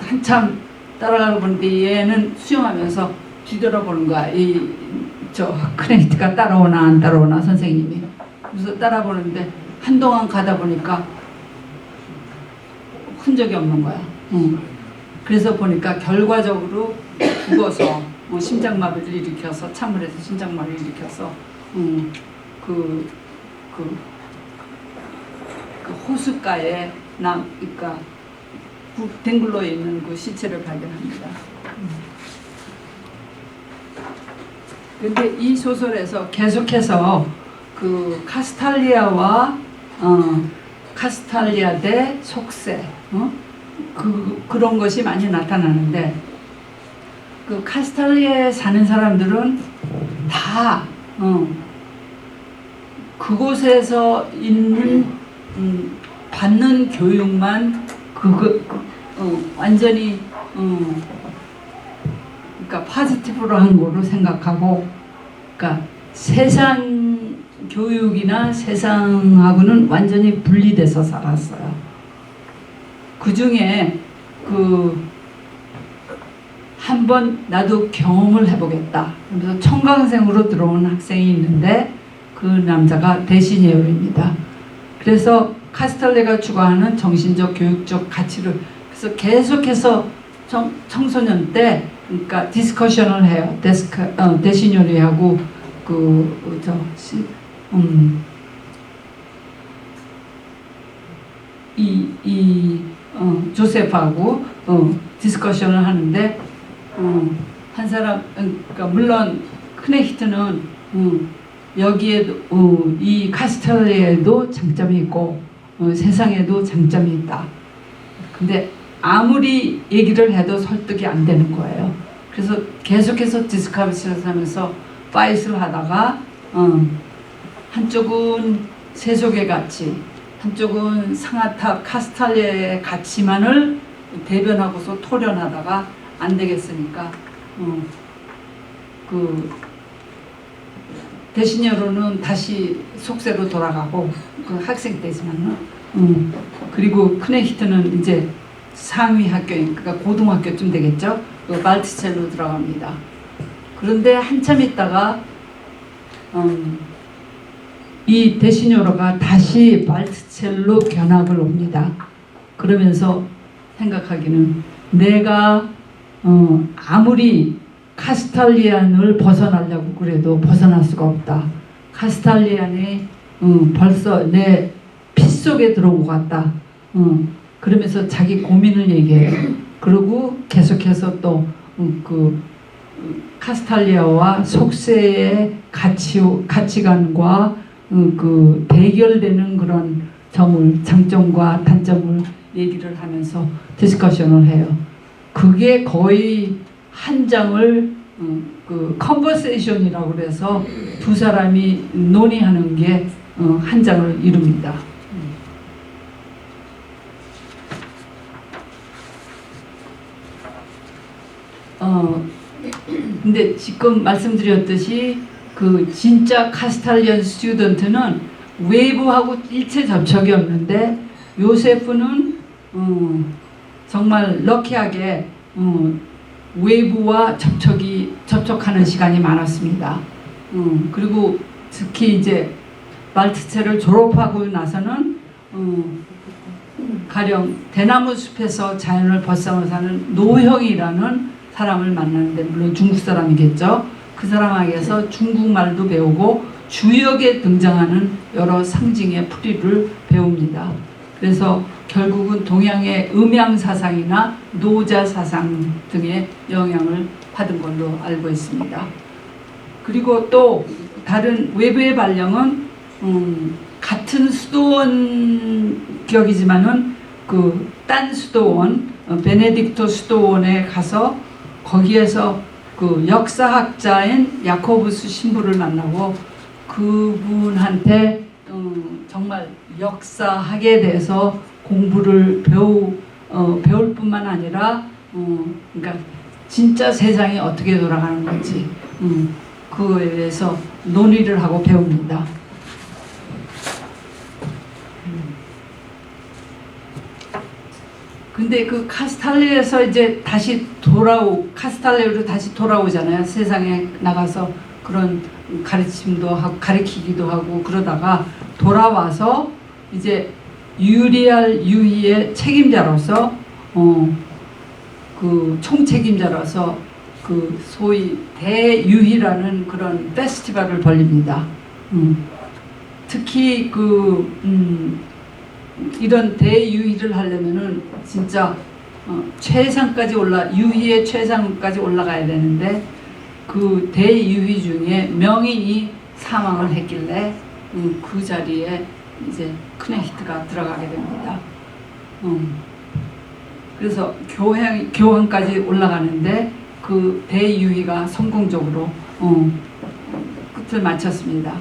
한참 따라가고 보는데 얘는 수영하면서 뒤돌아보는 거야. 저 크네히트가 따라오나 안 따라오나 선생님이. 그래서 따라보는데 한동안 가다 보니까 흔적이 없는 거야. 그래서 보니까 결과적으로 죽어서 심장마비를 일으켜서 찬물에서 심장마비를 일으켜서 그 호숫가에 그러니까 댕글러 있는 그 시체를 발견합니다. 그런데 이 소설에서 계속해서 그 카스탈리아와 카스탈리아 대 속세 그런 것이 많이 나타나는데 그 카스탈리아에 사는 사람들은 다 그곳에서 있는 받는 교육만 완전히 그러니까 파지티브로 한 거로 생각하고 그러니까 세상 교육이나 세상하고는 완전히 분리돼서 살았어요. 그 중에 한번 나도 경험을 해보겠다. 그래서 청강생으로 들어온 학생이 있는데 그 남자가 데시니얼입니다. 그래서 카스탈레가 추구하는 정신적, 교육적 가치를 그래서 계속해서 청소년 때 그러니까 디스커션을 해요. 데시니얼이하고 조세프하고 디스커션을 하는데 한 사람 그러니까 물론 크네히트는 여기에도 이 카스텔리에도 장점이 있고 세상에도 장점이 있다. 근데 아무리 얘기를 해도 설득이 안 되는 거예요. 그래서 계속해서 디스커션을 하면서 파이트를 하다가 한쪽은 세속의 가치, 한쪽은 상아탑 카스탈리아의 가치만을 대변하고서 토론하다가 안 되겠으니까 대신여로는 다시 속세로 돌아가고 그 학생 때지만은 그리고 크네히트는 이제 상위 학교인 그러니까 고등학교쯤 되겠죠. 그 발트첼로 들어갑니다. 그런데 한참 있다가 이 데시니어로가 다시 발트첼로 견학을 옵니다. 그러면서 생각하기는 내가 아무리 카스탈리안을 벗어나려고 그래도 벗어날 수가 없다. 카스탈리안이 벌써 내 피 속에 들어온 것 같다. 그러면서 자기 고민을 얘기해요. 그리고 계속해서 또 카스탈리아와 속세의 가치관과 그 대결되는 그런 점을 장점과 단점을 얘기를 하면서 디스커션을 해요. 그게 거의 한 장을 그 컨버세이션이라고 그래서 두 사람이 논의하는 게 한 장을 이룹니다. 근데 지금 말씀드렸듯이 그 진짜 카스탈리안 스튜던트는 외부하고 일체 접촉이 없는데 요세프는 정말 럭키하게 외부와 접촉하는 시간이 많았습니다. 그리고 특히 이제 말트체를 졸업하고 나서는 가령 대나무 숲에서 자연을 벗삼아 사는 노형이라는 사람을 만나는데, 물론 중국 사람이겠죠. 그 사람에게서 중국말도 배우고 주역에 등장하는 여러 상징의 풀이를 배웁니다. 그래서 결국은 동양의 음양 사상이나 노자 사상 등의 영향을 받은 걸로 알고 있습니다. 그리고 또 다른 외부의 발령은 같은 수도원 격이지만은 그 딴 수도원 베네딕토 수도원에 가서 거기에서 그 역사학자인 야코부스 신부를 만나고 그분한테 정말 역사학에 대해서 공부를 배울 뿐만 아니라 그러니까 진짜 세상이 어떻게 돌아가는 건지 그거에 대해서 논의를 하고 배웁니다. 근데 그 카스탈리에서 이제 카스탈리로 다시 돌아오잖아요. 세상에 나가서 그런 가르침도 하고 가르치기도 하고 그러다가 돌아와서 이제 유리알 유희의 책임자로서 그 총책임자로서 그 소위 대유희라는 그런 페스티벌을 벌립니다. 특히 이런 대유희를 하려면은 진짜 최상까지 유희의 최상까지 올라가야 되는데 그 대유희 중에 명인이 사망을 했길래 그 자리에 이제 크네히트가 들어가게 됩니다. 그래서 교황까지 올라가는데 그 대유희가 성공적으로 끝을 마쳤습니다.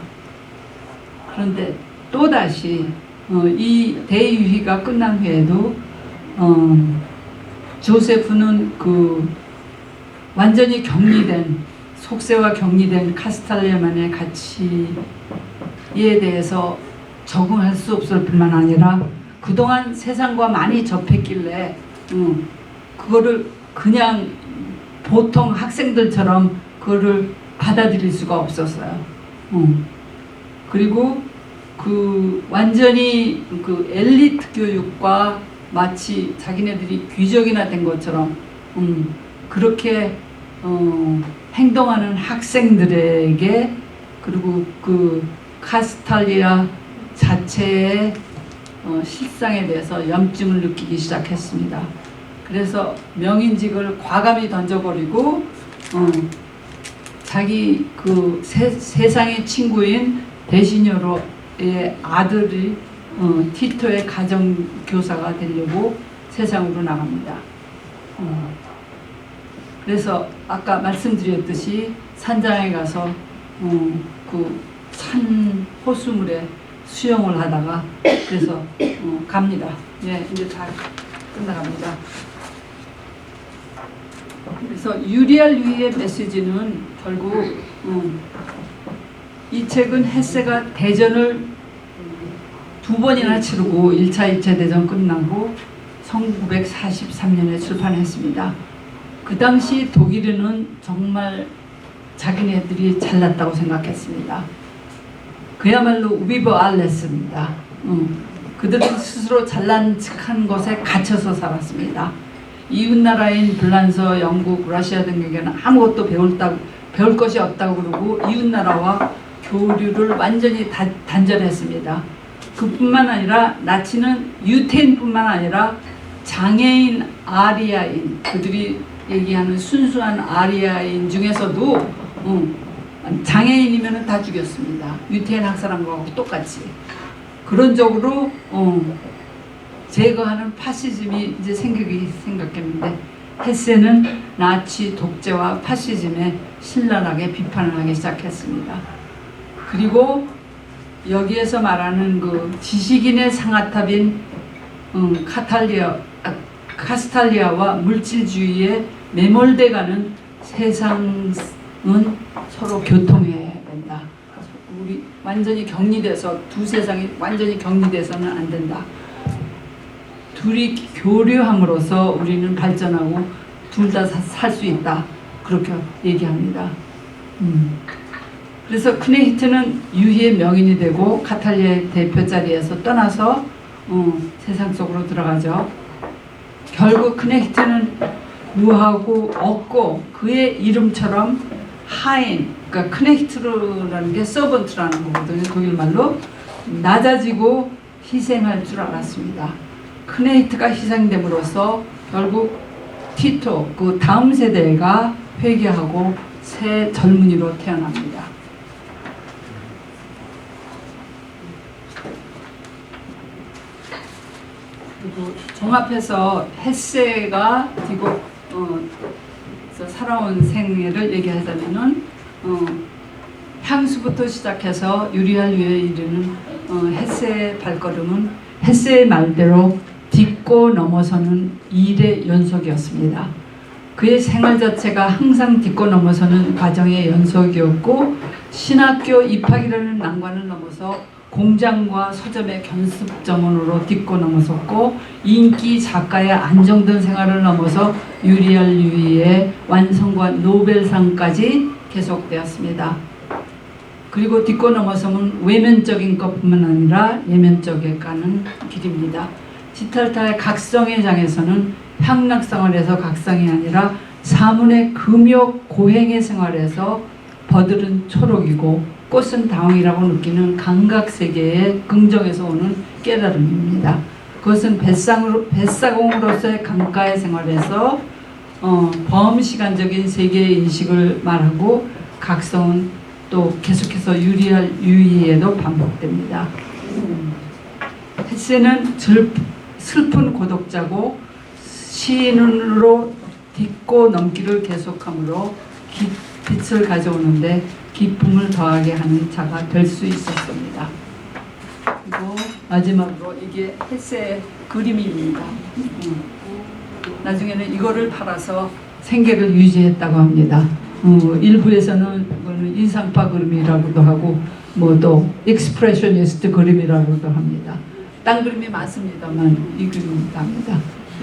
그런데 또다시 이 대유희가 끝난 후에도 조세프는 그 완전히 속세와 격리된 카스탈리아만의 가치에 대해서 적응할 수 없을 뿐만 아니라 그동안 세상과 많이 접했길래 그거를 그냥 보통 학생들처럼 그거를 받아들일 수가 없었어요. 그리고 그 완전히 그 엘리트 교육과 마치 자기네들이 귀족이나 된 것처럼 그렇게 행동하는 학생들에게 그리고 그 카스탈리아 자체의 실상에 대해서 염증을 느끼기 시작했습니다. 그래서 명인직을 과감히 던져버리고 자기 그 세상의 친구인 데시뇨로의 아들이 티토의 가정교사가 되려고 세상으로 나갑니다. 그래서 아까 말씀드렸듯이 산장에 가서 그 찬 호수물에 수영을 하다가 그래서 갑니다. 네, 이제 다 끝나갑니다. 그래서 유리알 유희의 메시지는 결국 이 책은 헤세가 대전을 2번이나 치르고 1차, 2차 대전 끝나고 1943년에 출판했습니다. 그 당시 독일인은 정말 자기네들이 잘났다고 생각했습니다. 그야말로 위버 알레스입니다. 그들은 스스로 잘난 척한 것에 갇혀서 살았습니다. 이웃나라인 불란서, 영국, 러시아 등에게는 아무것도 배울 것이 없다고 그러고 이웃나라와 교류를 완전히 단절했습니다. 그뿐만 아니라 나치는 유태인뿐만 아니라 장애인, 아리아인, 그들이 얘기하는 순수한 아리아인 중에서도 장애인이면 다 죽였습니다. 유태인 학사람과 똑같이. 그런 쪽으로 제거하는 파시즘이 이제 생겼는데 헤세는 나치 독재와 파시즘에 신랄하게 비판을 하기 시작했습니다. 그리고 여기에서 말하는 그 지식인의 상아탑인 카스탈리아와 물질주의에 매몰돼가는 세상은 서로 교통해야 된다. 우리 완전히 격리돼서 두 세상이 완전히 격리돼서는 안 된다. 둘이 교류함으로써 우리는 발전하고 둘 다 살 수 있다. 그렇게 얘기합니다. 그래서 크네히트는 유희의 명인이 되고 카탈리아의 대표 자리에서 떠나서 세상 속으로 들어가죠. 결국 크네히트는 구하고 얻고 그의 이름처럼 하인, 그러니까 크네히트라는 게 서번트라는 거거든요. 독일 말로 낮아지고 희생할 줄 알았습니다. 크네히트가 희생됨으로써 결국 티토, 그 다음 세대가 회개하고 새 젊은이로 태어납니다. 그리고 종합해서 헤세가 뒤고 살아온 생애를 얘기하자면은 향수부터 시작해서 유리알유에 이르는 헤세의 발걸음은 헤세의 말대로 딛고 넘어서는 일의 연속이었습니다. 그의 생활 자체가 항상 딛고 넘어서는 과정의 연속이었고 신학교 입학이라는 난관을 넘어서 공장과 서점의 견습 전문으로 딛고 넘어섰고 인기 작가의 안정된 생활을 넘어서 유리알 유이의 완성과 노벨상까지 계속되었습니다. 그리고 딛고 넘어서면 외면적인 것뿐만 아니라 내면적에 가는 길입니다. 지탈타의 각성의 장에서는 향락생활에서 각성이 아니라 사문의 금욕 고행의 생활에서 버들은 초록이고 꽃은 다홍이라고 느끼는 감각세계의 긍정에서 오는 깨달음입니다. 그것은 뱃사공으로서의 강가의 생활에서 범시간적인 세계의 인식을 말하고 각성은 또 계속해서 유리할 유의에도 반복됩니다. 헤세는 슬픈 고독자고 시인으로 딛고 넘기를 계속함으로 빛을 가져오는데 기쁨을 더하게 하는 자가 될 수 있었습니다. 그리고 마지막으로 이게 헤세의 그림입니다. 나중에는 이거를 팔아서 생계를 유지했다고 합니다. 일부에서는 이거는 인상파 그림이라고도 하고 뭐 또 익스프레셔니스트 그림이라고도 합니다. 딴 그림이 많습니다만 이 그림입니다.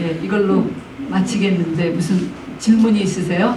예, 이걸로 마치겠는데 무슨 질문이 있으세요?